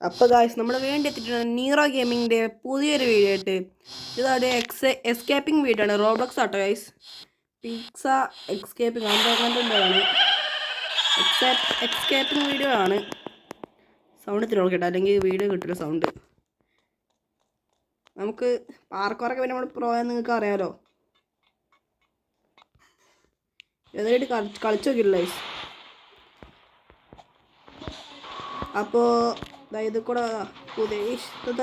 അപ്പോൾ ഗായ്സ് നമ്മൾ വേണ്ടി എത്തിയിട്ടുണ്ട് നീറോ ഗെയിമിങ്ങിൻ്റെ പുതിയൊരു വീഡിയോ ആയിട്ട്. ഇതൊരു എസ്കേപ്പിംഗ് വീഡിയോ ആണ്. റോബ്ലോക്സ് ആട്ടോ ഗായ്സ്. പിക്സ എസ്കേപ്പിംഗ് അങ്ങനത്തെ എസ്കേപ്പിംഗ് വീഡിയോ ആണ്. സൗണ്ട് ഇത്തിരി കേട്ടോ, അല്ലെങ്കിൽ വീഡിയോ കിട്ടില്ല സൗണ്ട്. നമുക്ക് പാർക്കോറൊക്കെ പിന്നെ നമ്മൾ പ്രോയെന്ന് നിങ്ങൾക്ക് അറിയാമല്ലോ. ഏതായിട്ട് കളിച്ചു നോക്കിയില്ല ഗൈസ്. അപ്പോൾ ഇത് കൂടെ പുതിയ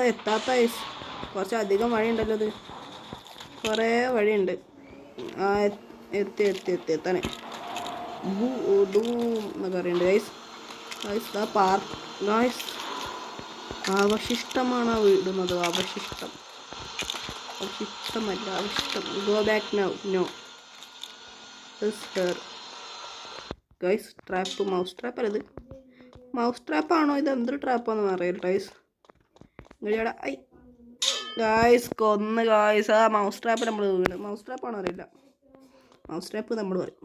എത്താത്ത ഗൈസ്. കുറച്ചധികം വഴിയുണ്ടല്ലോ. ഇത് കുറേ വഴിയുണ്ട്. എത്താനേ എന്നൊക്കെ അറിയണ്ട് ഗൈസ്. Guys park guys. അവശിഷ്ടമാണ് ഇടുന്നത്. അവശിഷ്ടമല്ല അവശിഷ്ടം. Go back no guys. Trap mouse trap അല്ല. ഇത് മൗസ് ട്രാപ്പാണോ ഇത് എന്തൊരു ട്രാപ്പാണെന്ന് അറിയില്ല ഗൈസ്. ഇവിടെ ഗായ്സ് കൊന്ന് ഗായ്സ്. ആ മൗസ് ട്രാപ്പ് നമ്മൾ വീണ്. മൗസ് ട്രാപ്പാണോ അറിയില്ല. മൗസ് ട്രാപ്പ് നമ്മൾ പറയും.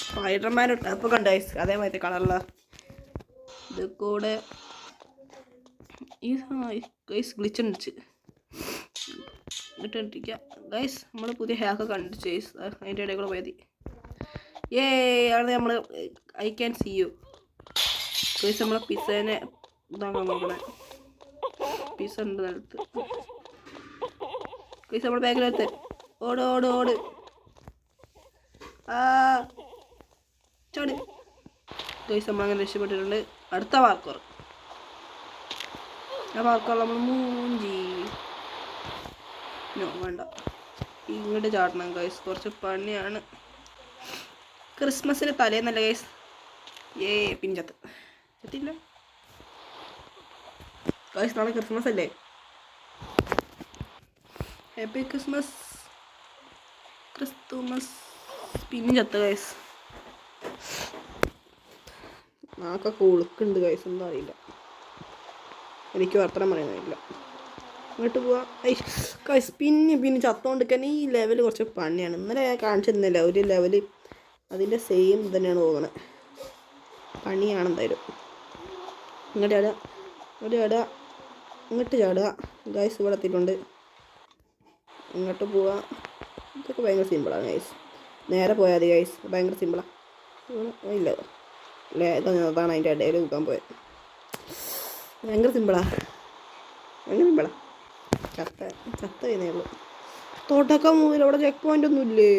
സ്പൈഡർമാൻ ട്രാപ്പ് കണ്ട ഗൈസ്. അതേമാതിരി കളറുള്ള ഇത് കൂടെ ഈ ഗൈസ് ഗ്ലിച്ച് ഇട്ടിരിക്കുക ഗൈസ്. നമ്മൾ പുതിയ ഹാക്ക് കണ്ടിച്ച് ഗൈസ്. അതിൻ്റെ ഇടയിൽ കൂടെ പോയത് ആണ് നമ്മൾ I can see you guys. നമ്മളെ പിസ്സേനെ ഇതാക്കാൻ നോക്കണേ. പിസ്സ ഉണ്ട് നിലത്ത് ഗൈസ്. നമ്മുടെ ബാഗിലെടുത്ത് ഓട് ഓട് ഓട്. ചോട് ഗൈസ്. നമ്മളങ്ങനെ രക്ഷപ്പെട്ടിട്ടുണ്ട്. അടുത്ത പാർക്കോർ. ആ പാർക്കോർ നമ്മൾ മൂഞ്ചി വേണ്ട. ഇങ്ങോട്ട് ചാടണം ഗൈസ്. കുറച്ച് പണിയാണ്. ക്രിസ്മസിന് തലേന്നല്ല ഗൈസ്. പിഞ്ചത്ത് എത്തില്ല ഗൈസ്. നാളെ ക്രിസ്മസ് അല്ലേ. Happy Christmas. പിഞ്ചത്ത് ഗൈസ്. നാക്കൊക്കെ ഉളുക്കുണ്ട് ഗൈസ്. എന്താ അറിയില്ല. എനിക്ക് വർത്തമാനം പറയുന്നില്ല. ഇങ്ങോട്ട് പോവാം ഗൈസ്. പിന്നെ ചത്തോണ്ടിരിക്കാൻ ഈ ലെവൽ കുറച്ച് പണിയാണ്. ഇന്നലെ ഞാൻ കാണിച്ചിരുന്നില്ല ഒരു ലെവൽ. അതിൻ്റെ സെയിം തന്നെയാണ് തോന്നുന്നത്. പണിയാണ് എന്തായാലും. ഇങ്ങോട്ട് ചാടുക, ഇങ്ങോട്ട് ചാടുക, ഇങ്ങോട്ട് ചാടുക ഗൈസ്. ഇവിടെ എത്തിയിട്ടുണ്ട്. ഇങ്ങോട്ട് പോവുക. ഇതൊക്കെ ഭയങ്കര സിമ്പിളാണ് ഗൈസ്. നേരെ പോയാൽ മതി ഗൈസ്. ഭയങ്കര സിമ്പിളാണ്. ഇല്ല അതാണ് അതിൻ്റെ ഇടയിൽ നോക്കാൻ പോയത്. ഭയങ്കര സിമ്പിളാണ്. ചത്ത ചെയ്യുന്നേ ഉള്ളൂ. തുടക്കം മുതൽ അവിടെ ചെക്ക് പോയിൻ്റ് ഒന്നും ഇല്ലേ.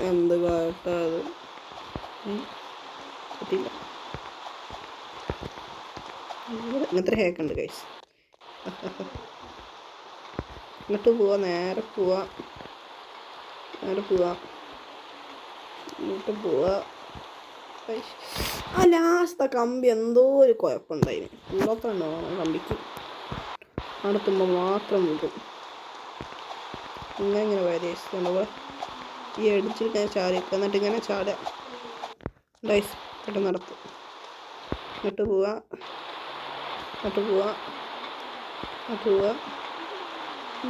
എന്ത് കേട്ടോ അത് പറ്റില്ല. ഇങ്ങനത്തെ ഹാക്കുണ്ട് ഗൈസ്. ഇങ്ങോട്ട് പോവാ. നേരെ പോവാ. ഇങ്ങോട്ട് പോവാ. ആ ലാസ്റ്റ് കമ്പി എന്തോ ഒരു കുഴപ്പമുണ്ടായിന്. ഉള്ളത്തുണ്ടോ കമ്പിക്ക്. നടത്തുമ്പോൾ മാത്രം വീഴും. ഇങ്ങനെ വരെ ഈ അടിച്ചിട്ട് ഞാൻ ചാടിക്കുക. എന്നിട്ട് ഇങ്ങനെ ചാടുക ഗൈസ്. പെട്ടെന്ന് നടത്തും. ഇങ്ങോട്ട് പോവാ.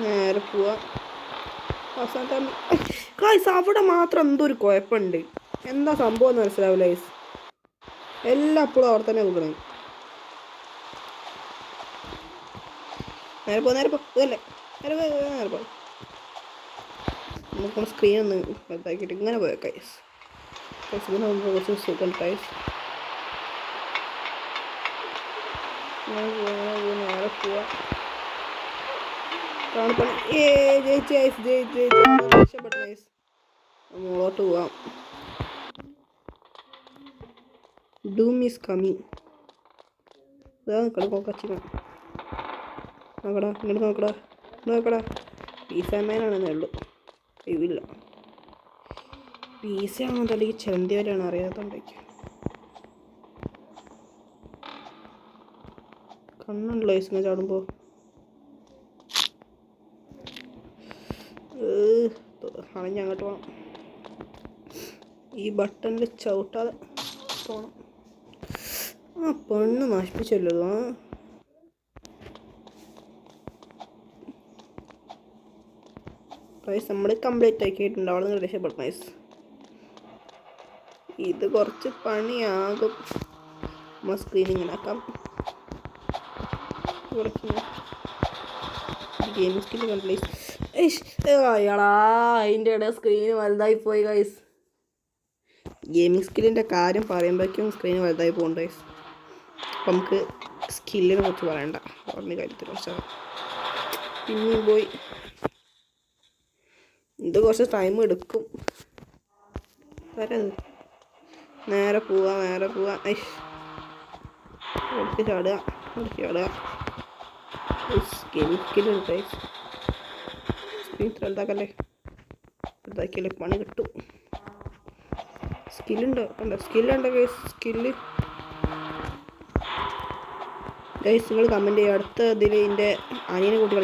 നേരെ പോവാ. അവസാനത്തെ ഗൈസ് അവിടെ മാത്രം എന്തോ ഒരു കുഴപ്പമുണ്ട്. എന്താ സംഭവം എന്ന് മനസ്സിലാവില്ല ഗൈസ്. എല്ലാം അപ്പോഴും അവിടെ തന്നെ നോക്കണേ. നേരെ പോ ഇതല്ലേ. നേരെ പോ. നമുക്ക് സ്ക്രീൻ ഒന്ന് ഇതാക്കിയിട്ട് ഇങ്ങനെ പോയാൽ ഗൈസ്. കുറച്ച് സുഖം ഗൈസ്. നേരെ പോവാ. ജയിച്ചു രക്ഷപ്പെട്ട ഗൈസ്. മുകളോട്ട് പോവാം. Dome is coming. ഇതാ നോക്കച്ചില്ല. നോക്കടാ. പീസാമേനാണെന്നേ ഉള്ളൂ. കഴിവില്ല. പീസയാണെന്നുണ്ടെങ്കിൽ ചെന്തി വരെയാണ് അറിയാത്തോണ്ടേക്ക്. കണ്ണുണ്ടല്ലോ ഇങ്ങനെ ചാടുമ്പോൾ. അണഞ്ഞ് അങ്ങോട്ട് പോകണം. ഈ ബട്ടണിൽ ചവിട്ടാതെ പോകണം. ആ പെണ്ണ് നശിപ്പിച്ചല്ലോ. ഗൈസ് നമ്മൾ കംപ്ലീറ്റ് ആക്കിയിട്ടുണ്ട്. അവിടെ നിന്ന് രക്ഷപ്പെടണം ഗൈസ്. ഇത് കുറച്ച് പണിയാകും. നമ്മൾ സ്ക്രീൻ ഇങ്ങനെ ആക്കാം. Gaming skill complete. അയ്യടാ അതിൻ്റെ ഇടയിൽ സ്ക്രീന് വലുതായി പോയി ഗൈസ്. ഗെയിമിംഗ് സ്കില്ലിൻ്റെ കാര്യം പറയുമ്പോഴേക്കും സ്ക്രീൻ വലുതായി പോകുന്നുണ്ട് ഗൈസ്. അപ്പം നമുക്ക് സ്കില്ലിനെ കുറിച്ച് പറയണ്ട, പറഞ്ഞ കാര്യത്തിൽ കുറച്ച് പിന്നെയും പോയി. ഇത് കുറച്ച് ടൈം എടുക്കും. നേരെ പോവാ എടുത്ത് ചാടുക. Gaming സ്കില്ലുണ്ട് guys. സ്ക്രീൻ ഇത്ര വലുതാക്കിയല്ലേ പണി കിട്ടും. സ്കില്ലുണ്ട് ഗൈസ്. ഗൈസ് നിങ്ങൾ കമൻറ്റ് ചെയ്യുക അടുത്ത ഇതിൽ എൻ്റെ അനിയനെ കൂട്ടി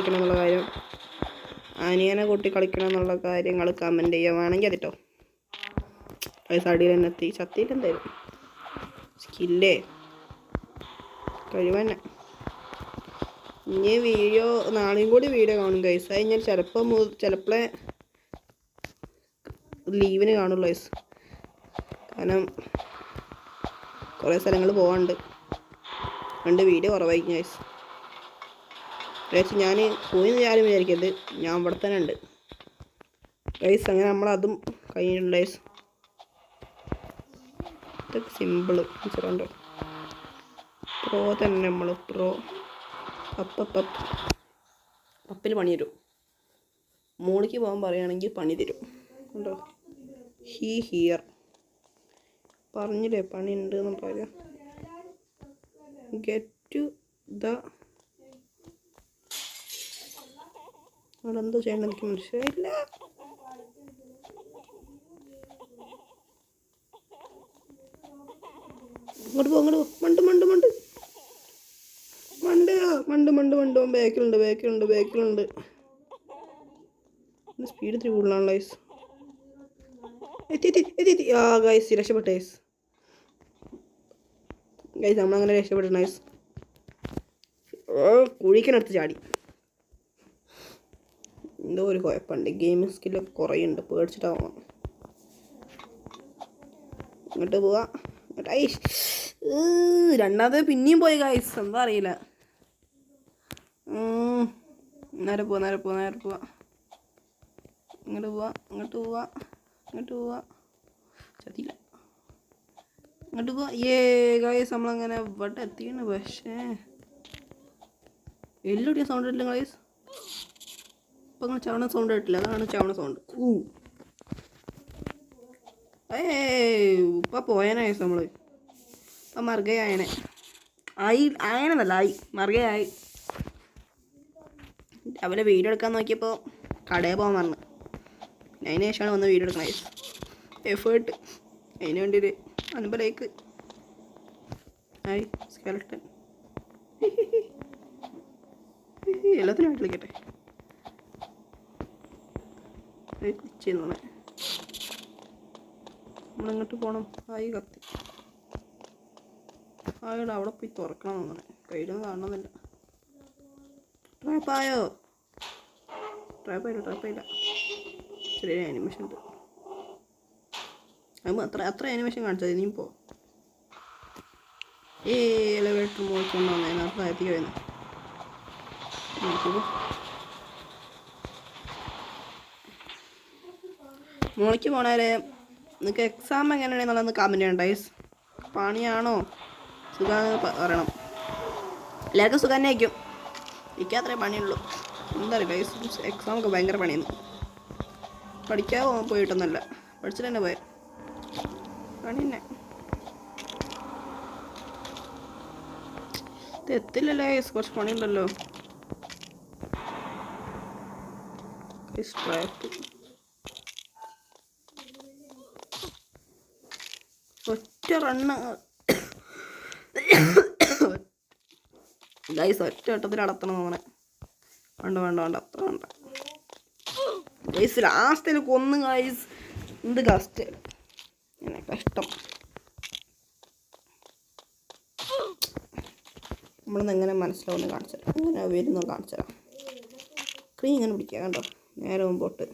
കളിക്കണം എന്നുള്ള കാര്യങ്ങൾ കമൻറ്റ് ചെയ്യുക. വേണമെങ്കിൽ അതിട്ടോ ഗൈസ്. അടിയിൽ തന്നെ ചത്തിയിട്ട് എന്തായാലും സ്കില്ലേ കഴിവന്നെ. ഇനി നാളെയും കൂടി വീഡിയോ കാണും ഗൈസ്. അത് ഞാൻ ചിലപ്പോഴേ ലീവിന് കാണുള്ളൂ ഗൈസ്. കാരണം കുറേ സ്ഥലങ്ങൾ പോകാനുണ്ട്, രണ്ട് വീഡിയോ കുറവായിരിക്കും ഗൈസ്. ഞാൻ പോയി ആരും വിചാരിക്കരുത്, ഞാൻ ഇവിടെ തന്നെ ഉണ്ട് ഗൈസ്. അങ്ങനെ നമ്മളതും കഴിഞ്ഞിട്ടുണ്ട് ഗൈസ്. ഇതൊക്കെ സിമ്പിള് ചെറുണ്ട്. പ്രോ തന്നെ നമ്മൾ പപ്പിൽ പണി തരും. മോളിക്ക് പോകാൻ പറയുകയാണെങ്കിൽ പണി തരും. ഉണ്ടോ ഹിയർ പറഞ്ഞില്ലേ പണി ഉണ്ട് എന്ന് പറയാം. ഗെറ്റ് ദ അവിടെ എന്തോ ചെയ്യണം എനിക്ക് മനസ്സിലായില്ല. അങ്ങോട്ട് പോ മണ്ട് ബാക്കിലുണ്ട്. സ്പീഡ് ഇത്തിരി കൂടുതലാണ് ഗൈസ്. എത്തി ഗൈസ്. രക്ഷപ്പെട്ട ഗൈസ്. നമ്മളങ്ങനെ രക്ഷപ്പെട്ടു ഗൈസ്. കുഴിക്കനടുത്ത് ചാടി. എന്തോ ഒരു കുഴപ്പമുണ്ട്. ഗെയിമിംഗ് സ്കില്ലൊക്കെ കുറയുണ്ട്, പേടിച്ചിട്ടാവാം. ഇങ്ങോട്ട് പോവാ. രണ്ടാമത് പിന്നെയും പോയി ഗൈസ്. എന്താ അറിയില്ല. നേരെ പോവാ. ഇങ്ങോട്ട് പോവാ. ചതിയില്ല. ഇങ്ങോട്ട് പോവാ. ഗൈസ് നമ്മളങ്ങനെ ഇവിടെ എത്തിയാണ്. പക്ഷേ എല്ലോടിയ സൗണ്ട് ഇല്ല ഗൈസ്. ഇപ്പം അങ്ങനെ ചവണ സൗണ്ട് കേട്ടില്ല. അതാണ് ചവണ സൗണ്ട്. ഇപ്പം പോയനെ ഗൈസ്. നമ്മൾ ഇപ്പം മറുകയായനെ മറുകയായി. രാവിലെ വീഡിയോ എടുക്കാൻ നോക്കിയപ്പോൾ കടയിൽ പോകാൻ പറഞ്ഞു. അതിന് ശേഷമാണ് വന്ന് വീഡിയോ എടുക്കണം ഗൈസ്. എഫേർട്ട് അതിന് വേണ്ടിയൊരു അൻപലേക്ക് സ്കെൽട്ടൻ എല്ലാത്തിനും ആയിട്ട് കളിക്കട്ടെ. നമ്മളിങ്ങോട്ട് പോകണം. കത്തി അവിടെ പോയി തുറക്കണം തോന്നണേ. കയ്യിലൊന്നും കാണണമെന്നില്ല. ട്രാപ്പായില്ല. ചെറിയ ആനിമേഷൻ ഉണ്ട്. അത്ര ആനിമേഷൻ കാണിച്ചത്. ഇനിയും പോ. എലവേറ്റർ മോളിക്കൊണ്ട് വന്നേ. താഴത്തേക്ക് വരുന്നു. മോളിക്ക് പോണവരെ നിങ്ങൾക്ക് എക്സാം എങ്ങനെയാണെന്നുള്ളതൊന്ന് കമൻറ്റ് ചെയ്യണം ഗൈസ്. പണിയാണോ സുഖമാണെന്ന് പറയണം. എല്ലാവർക്കും സുഖം തന്നെ ആയിരിക്കും. എനിക്ക് അത്രേ പണിയുള്ളൂ. എന്താ പറയുക ഗൈസ്, എക്സാമൊക്കെ ഭയങ്കര പണിയാണ്. പഠിക്കാൻ പോയിട്ടൊന്നുമല്ല, പഠിച്ചിട്ട് തന്നെ പോയത് പണി തന്നെ. ഇത് എത്തില്ലല്ലോ ഗൈസ്, കുറച്ച് പണിയുണ്ടല്ലോ. ഒറ്റ റണ്ണ് ഗൈസ്, ഒറ്റ വട്ടത്തിൽ അടത്തണം നമ്മളെ. വേണ്ട അത്ര വേണ്ട ഗൈസ്. ലാസ്റ്റിൽ കൊന്ന് ഗൈസ്. എന്ത് കഷ്ട കഷ്ടം. നമ്മളൊന്ന് എങ്ങനെ മനസ്സിലാവുന്ന കാണിച്ചുതരാം. ഇങ്ങനെ വരുന്ന കാണിച്ചുതരാം. ക്രീം ഇങ്ങനെ പിടിക്കുക കണ്ടോ, നേരെ മുമ്പോട്ട്.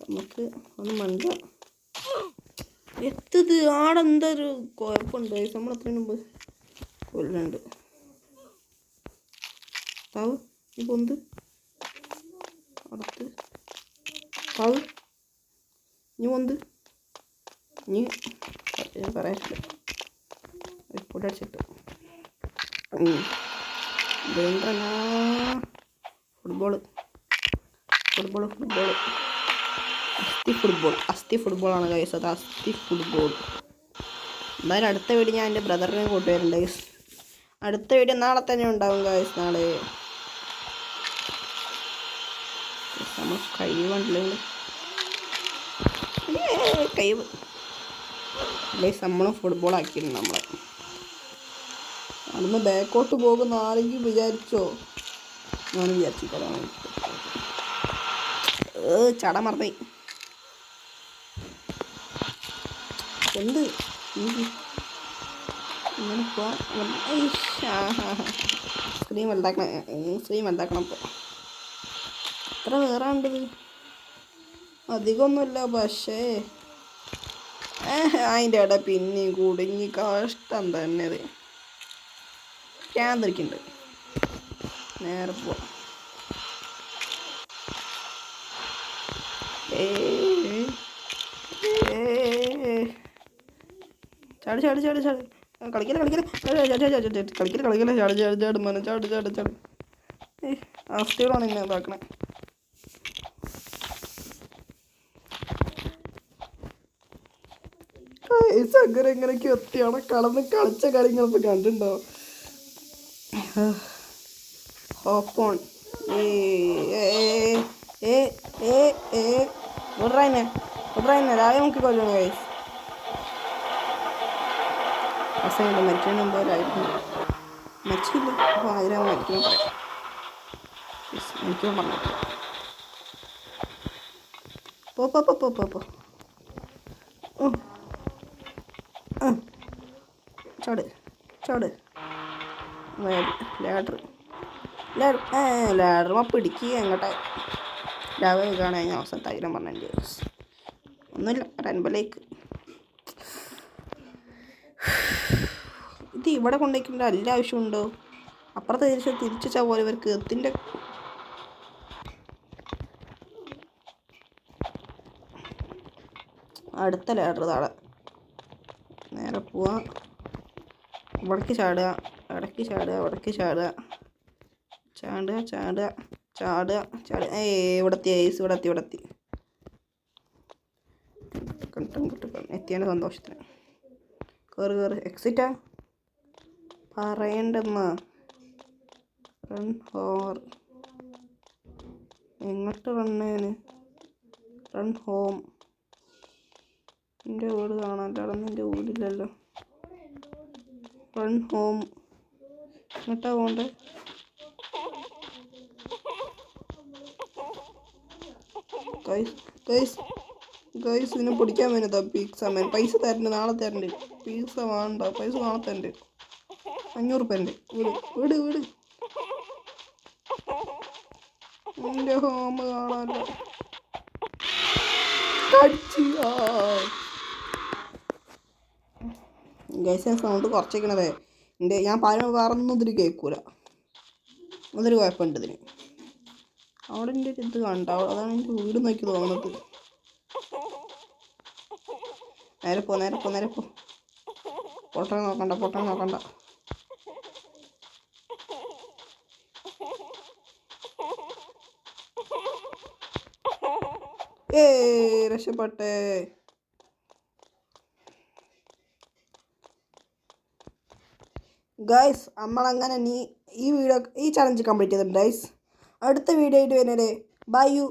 നമുക്ക് ഒന്ന് മണ്ട എത്തത് ആടെന്തൊരു കുഴപ്പമുണ്ട്. നമ്മളത്രയും മുമ്പ് കൊല്ലുന്നുണ്ട്. താവ് ഈ പൊന്ത് അടുത്ത് താവ് ഇനി പൊന്ത് ഇനി പറയാനില്ല. റിപ്പോർട്ട് അടിച്ചിട്ട് ഫുട്ബോള് അസ്ഥി ഫുട്ബോളാണ് ഗൈസ്. അത് അസ്ഥി ഫുട്ബോൾ. എന്തായാലും അടുത്ത വീഡിയോ ഞാൻ എൻ്റെ ബ്രദറിനെ കൂട്ടുവരുന്നുണ്ട് ഗൈസ്. അടുത്ത വീഡിയോ നാളെ തന്നെ ഉണ്ടാവും ഗൈസ്. നാളെ നമ്മൾ കഴിവുണ്ടല്ലേ കഴിവ് ഗൈസ്. നമ്മളും ഫുട്ബോൾ ആക്കിയിരുന്നു. നമ്മളെ അന്ന് ബാക്കോട്ട് പോകുന്ന ആരെങ്കിലും വിചാരിച്ചോ? ഞാനും വിചാരിച്ചിട്ടാണ്. ചട മറന്നേ എന്ത് ഇങ്ങനെ പോവാൻ സ്ക്രീൻ വലുതാക്കണം. ഇപ്പോൾ എത്ര വേറെ ഉണ്ടത്? അധികമൊന്നുമില്ല. പക്ഷേ അതിൻ്റെ ഇട പിന്നെയും കുടുങ്ങി. കഷ്ടം തന്നെ. അത് ക്യാന്തിരിക്കുന്നുണ്ട്. നേരെ പോവാം. ചാട് കളിക്കല ചാട് അവസ്ഥകളാണ് ഇന്നെ ഇതാക്കണേ. അങ്ങനെ എങ്ങനെയൊക്കെ എത്തിയാണ് കളിച്ച കളിങ്ങളിപ്പോൾ കണ്ടിട്ടുണ്ടോ? ഹോപ്പോൺ വിടറായിന്നെ രാവിലെ നമുക്ക് കൊല്ലണം ഗൈസ്. അവസാനം മരിക്കാൻ മുമ്പ് ഒരായിരുന്നു മരിച്ചില്ല. അപ്പോൾ ആയിരം മരിക്കണം പറയാം. എനിക്കും പറഞ്ഞിട്ട് പോ ചാട് ലാഡറുമ പിടിക്കുക എങ്ങോട്ടെ രാവിലെ കാണാൻ അവസാനത്തെ ആയിരം പറഞ്ഞ ഒന്നുമില്ല. റൺബലേക്ക് ഇത് ഇവിടെ കൊണ്ടുവയ്ക്കേണ്ട എല്ലാ ആവശ്യമുണ്ടോ? അപ്പുറത്തെ തിരിച്ചാൽ പോലെ ഇവർക്ക് എത്തിൻ്റെ അടുത്ത ലാഡർ താഴെ നേരെ പോവാ. ഇവിടേക്ക് ചാടുക. ഇവിടെത്തി എത്തിയാണ് സന്തോഷത്തിന്. കയറി എക്സിറ്റാ പറയണ്ടെന്നാ. റൺ ഹോർ എങ്ങോട്ട് റണ്ണേന്? Run home. എൻ്റെ വീട് കാണാൻ എൻ്റെ വീടില്ലല്ലോ. റൺ ഹോം എങ്ങോട്ടാ പോണ്ടേ? ഗൈസ് ഇതിനെ പിടിക്കാൻ വേണ്ടതാ പിസ്സ മാൻ. പൈസ തരണ്ട്, നാളെ തരണ്ട്. പിസ്സ വേണ്ട, പൈസ നാളെ തരണ്ട്. 500 റുപ്യൻ്റെ വീട് എൻ്റെ ഹോം കാണാനല്ലോ. ഗൈസ് സൗണ്ട് കുറച്ചേക്കണതേ. ഞാൻ വേറൊന്നും ഇതിൽ കേൾക്കൂല. അതൊരു കുഴപ്പമുണ്ട് ഇതിന്. അവിടെ എൻ്റെ ഇത് കണ്ട, അതാണ് എൻ്റെ വീട് നോക്കി തോന്നുന്നത്. നേരെ പോ. പൊട്ടൻ നോക്കണ്ട. രക്ഷപ്പെട്ടേ. ഗൈസ് നമ്മളങ്ങനെ ഈ ചലഞ്ച് കംപ്ലീറ്റ് ചെയ്തിട്ടുണ്ട് ഗൈസ്. അടുത്ത വീഡിയോ ആയിട്ട് വരുന്നത് ബൈ യു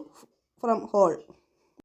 ഫ്രം ഹോൾ.